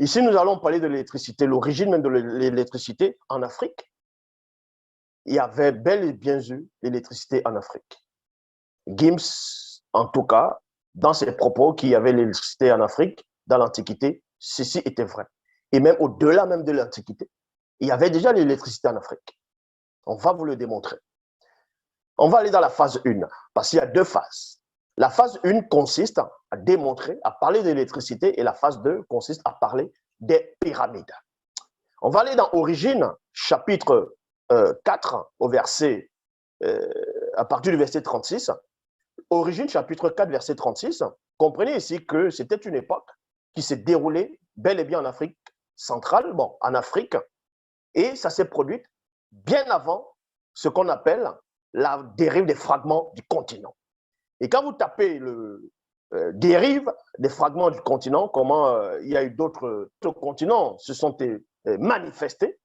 Ici, nous allons parler de l'électricité, l'origine même de l'électricité en Afrique. Il y avait bel et bien eu l'électricité en Afrique. Gims, en tout cas, dans ses propos qu'il y avait l'électricité en Afrique, dans l'Antiquité, ceci était vrai. Et même au-delà même de l'Antiquité, il y avait déjà l'électricité en Afrique. On va vous le démontrer. On va aller dans la phase 1, parce qu'il y a deux phases. La phase 1 consiste à démontrer, à parler de l'électricité, et la phase 2 consiste à parler des pyramides. On va aller dans Origine, chapitre 4, au verset, à partir du verset 36. Origine, chapitre 4, verset 36. Comprenez ici que c'était une époque qui s'est déroulée bel et bien en Afrique centrale, bon, en Afrique, et ça s'est produit bien avant ce qu'on appelle la dérive des fragments du continent. Et quand vous tapez le dérive des fragments du continent, comment il y a eu d'autres continents se sont manifestés,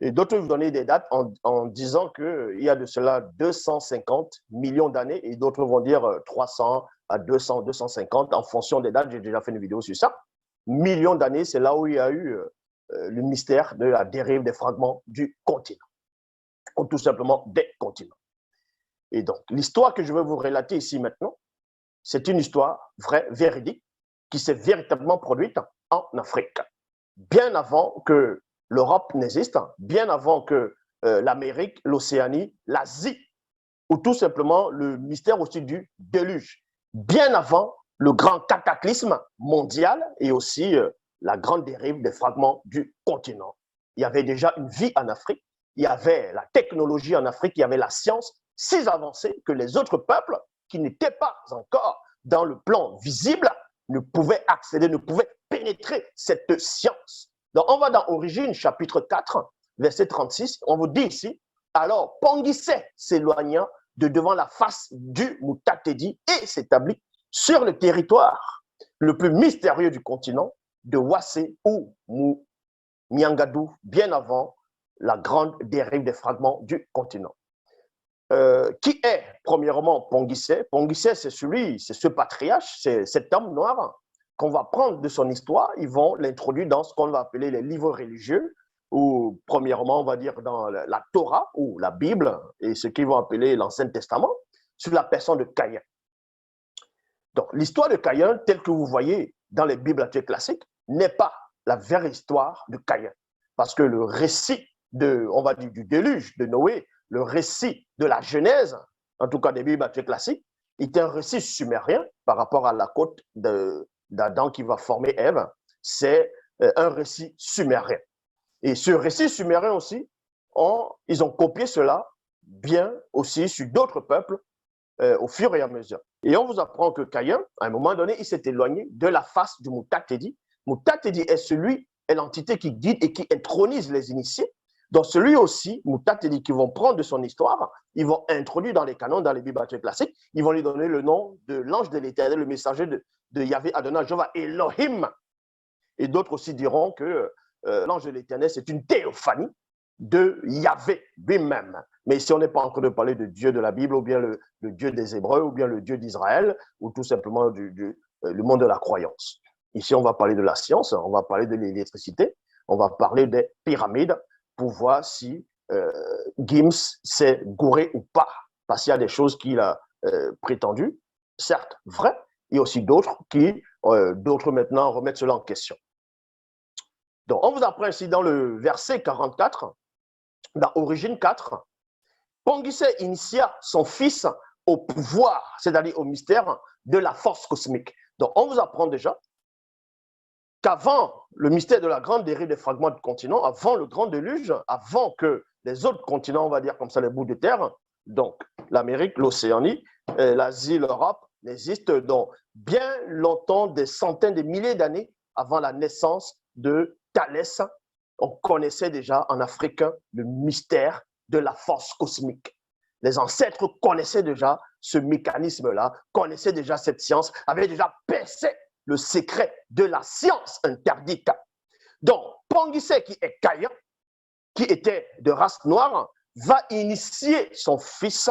et d'autres vous donner des dates en disant qu'il y a de cela 250 millions d'années, et d'autres vont dire 300 à 200, 250, en fonction des dates. J'ai déjà fait une vidéo sur ça. Millions d'années, c'est là où il y a eu le mystère de la dérive des fragments du continent, ou tout simplement des continents. Et donc, l'histoire que je vais vous relater ici maintenant, c'est une histoire vraie, véridique, qui s'est véritablement produite en Afrique, bien avant que l'Europe n'existe, bien avant que l'Amérique, l'Océanie, l'Asie, ou tout simplement le mystère aussi du déluge, bien avant le grand cataclysme mondial et aussi la grande dérive des fragments du continent. Il y avait déjà une vie en Afrique, il y avait la technologie en Afrique, il y avait la science si avancée que les autres peuples qui n'étaient pas encore dans le plan visible ne pouvaient accéder, ne pouvaient pénétrer cette science. Donc, on va dans Origine, chapitre 4, verset 36. On vous dit ici, alors Pongisset s'éloigna de devant la face du Mutatedi et s'établit sur le territoire le plus mystérieux du continent de Wassé ou Miangadou, bien avant la grande dérive des fragments du continent. Qui est, premièrement, Pongisset? Pongisset, c'est ce patriarche, c'est cet homme noir qu'on va prendre de son histoire. Ils vont l'introduire dans ce qu'on va appeler les livres religieux, ou premièrement, on va dire dans la Torah, ou la Bible, et ce qu'ils vont appeler l'Ancien Testament, sur la personne de Caïn. Donc, l'histoire de Caïn, telle que vous voyez dans les Bibles classiques, n'est pas la vraie histoire de Caïn. Parce que le récit on va dire, du déluge de Noé, le récit de la Genèse, en tout cas des Bibles classiques, est un récit sumérien par rapport à la côte d'Adam qui va former Ève. C'est un récit sumérien. Et ce récit sumérien aussi, ils ont copié cela bien aussi sur d'autres peuples au fur et à mesure. Et on vous apprend que Caïn, à un moment donné, il s'est éloigné de la face du Mutatedi. Mutatedi est l'entité qui guide et qui intronise les initiés. Donc, celui aussi, Mutatedi, qui vont prendre de son histoire, ils vont introduire dans les canons, dans les Bibles classiques, ils vont lui donner le nom de l'ange de l'Éternel, le messager de Yahvé Adonai Jéhovah Elohim. Et d'autres aussi diront que l'ange de l'Éternel, c'est une théophanie de Yahvé lui-même. Mais ici, on n'est pas en train de parler de Dieu de la Bible, ou bien le Dieu des Hébreux, ou bien le Dieu d'Israël, ou tout simplement le monde de la croyance. Ici, on va parler de la science, on va parler de l'électricité, on va parler des pyramides, pour voir si Gims s'est gouré ou pas. Parce qu'il y a des choses qu'il a prétendues, certes vraies, et aussi d'autres qui, d'autres maintenant, remettent cela en question. Donc, on vous apprend ici dans le verset 44, dans Origine 4, Pongisset initia son fils au pouvoir, c'est-à-dire au mystère de la force cosmique. Donc, on vous apprend déjà qu'avant le mystère de la grande dérive des fragments du continent, avant le grand déluge, avant que les autres continents, on va dire comme ça, les bouts de terre, donc l'Amérique, l'Océanie, l'Asie, l'Europe, n'existent donc bien longtemps, des centaines de milliers d'années avant la naissance de Thalès. On connaissait déjà en Afrique le mystère de la force cosmique. Les ancêtres connaissaient déjà ce mécanisme-là, connaissaient déjà cette science, avaient déjà percé le secret de la science interdite. Donc, Pongisset, qui est Caïn, qui était de race noire, va initier son fils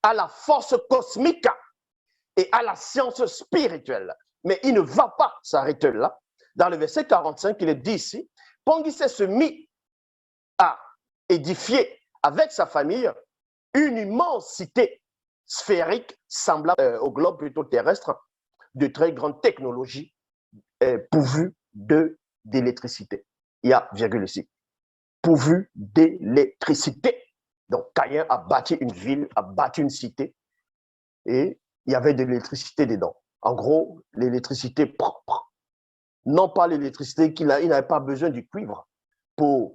à la force cosmique et à la science spirituelle. Mais il ne va pas s'arrêter là, dans le verset 45, il est dit ici, Pangissé se mit à édifier avec sa famille une immense cité sphérique semblable au globe plutôt terrestre de très grande technologie pourvue d'électricité. Il y a virgule ici. Pourvue d'électricité. Donc, Caïn a bâti une ville, a bâti une cité et il y avait de l'électricité dedans. En gros, l'électricité propre. Non pas l'électricité il n'avait pas besoin du cuivre. Il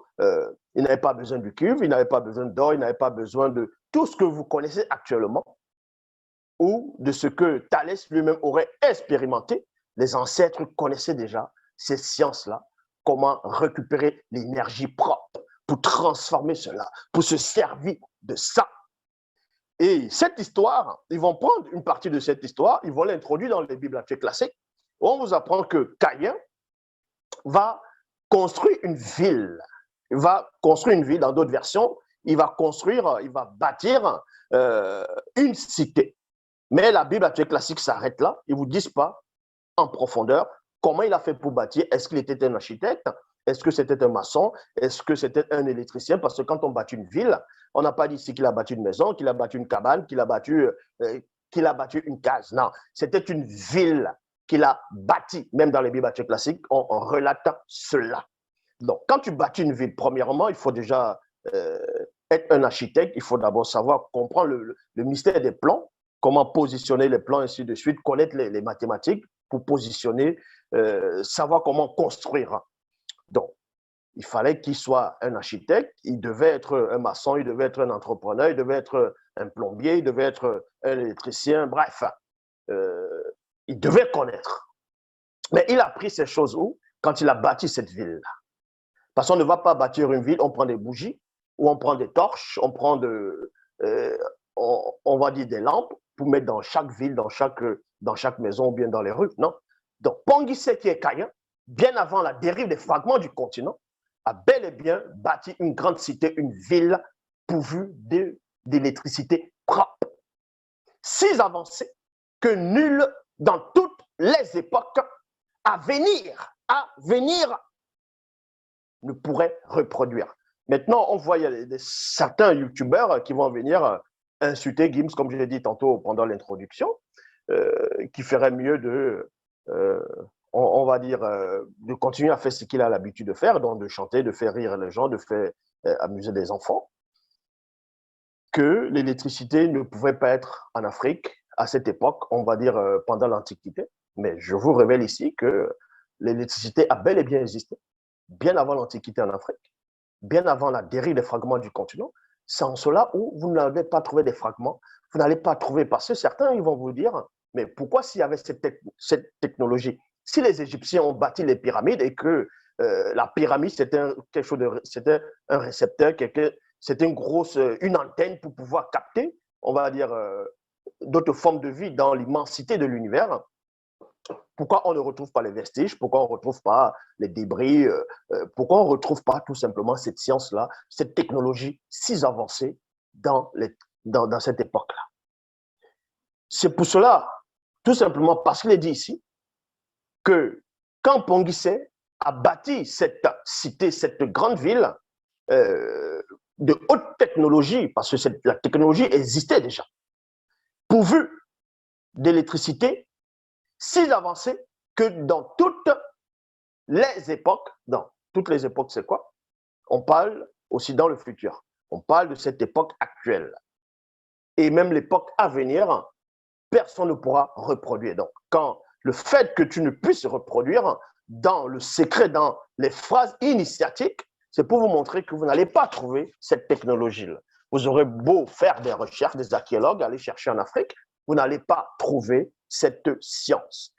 n'avait pas besoin du cuivre, il n'avait pas besoin d'or, il n'avait pas besoin de tout ce que vous connaissez actuellement ou de ce que Thalès lui-même aurait expérimenté. Les ancêtres connaissaient déjà ces sciences-là, comment récupérer l'énergie propre pour transformer cela, pour se servir de ça. Et cette histoire, ils vont prendre une partie de cette histoire, ils vont l'introduire dans les Bibles classiques, où on vous apprend que Caïn va construire une ville. Il va construire une ville, dans d'autres versions, il va bâtir une cité. Mais la Bible classique s'arrête là. Ils ne vous disent pas en profondeur comment il a fait pour bâtir. Est-ce qu'il était un architecte? Est-ce que c'était un maçon? Est-ce que c'était un électricien? Parce que quand on bâtit une ville, on n'a pas dit ici qu'il a bâti une maison, qu'il a bâti une cabane, qu'il a bâti une case. Non, c'était une ville qu'il a bâtie. Même dans les Bibles classiques, on relate cela. Donc, quand tu bâtis une ville, premièrement, il faut déjà être un architecte. Il faut d'abord savoir comprendre le mystère des plans, comment positionner les plans, ainsi de suite, connaître les mathématiques pour positionner, savoir comment construire. Donc, il fallait qu'il soit un architecte, il devait être un maçon, il devait être un entrepreneur, il devait être un plombier, il devait être un électricien, bref, il devait connaître. Mais il a pris ces choses où? Quand il a bâti cette ville-là. Parce qu'on ne va pas bâtir une ville, on prend des bougies, ou on prend des torches, on prend on va dire des lampes pour mettre dans chaque ville, dans chaque maison ou bien dans les rues. Non. Donc, Pangissé qui est Caïn, bien avant la dérive des fragments du continent, a bel et bien bâti une grande cité, une ville pourvue d'électricité propre. Si avancée que nul dans toutes les époques à venir ne pourrait reproduire. Maintenant, on voit certains youtubeurs qui vont venir insulter Gims, comme je l'ai dit tantôt pendant l'introduction, qui ferait mieux on va dire, de continuer à faire ce qu'il a l'habitude de faire, donc de chanter, de faire rire les gens, de faire amuser les enfants, que l'électricité ne pouvait pas être en Afrique à cette époque, on va dire pendant l'Antiquité. Mais je vous révèle ici que l'électricité a bel et bien existé, bien avant l'Antiquité en Afrique, bien avant la dérive des fragments du continent. C'est en cela où vous n'allez pas trouver des fragments, vous n'allez pas trouver, parce que certains ils vont vous dire, mais pourquoi s'il y avait cette technologie? Si les Égyptiens ont bâti les pyramides et que la pyramide, c'était un récepteur, c'était une antenne pour pouvoir capter, on va dire, d'autres formes de vie dans l'immensité de l'univers, pourquoi on ne retrouve pas les vestiges? Pourquoi on ne retrouve pas les débris? Pourquoi on ne retrouve pas tout simplement cette science-là, cette technologie si avancée dans cette époque-là? C'est pour cela, tout simplement parce qu'il est dit ici, que quand Pangissé a bâti cette cité, cette grande ville de haute technologie, parce que la technologie existait déjà, pourvue d'électricité, si avancée que dans toutes les époques, c'est quoi? On parle aussi dans le futur. On parle de cette époque actuelle. Et même l'époque à venir, personne ne pourra reproduire. Donc, le fait que tu ne puisses reproduire dans le secret, dans les phrases initiatiques, c'est pour vous montrer que vous n'allez pas trouver cette technologie-là. Vous aurez beau faire des recherches, des archéologues, aller chercher en Afrique, vous n'allez pas trouver cette science.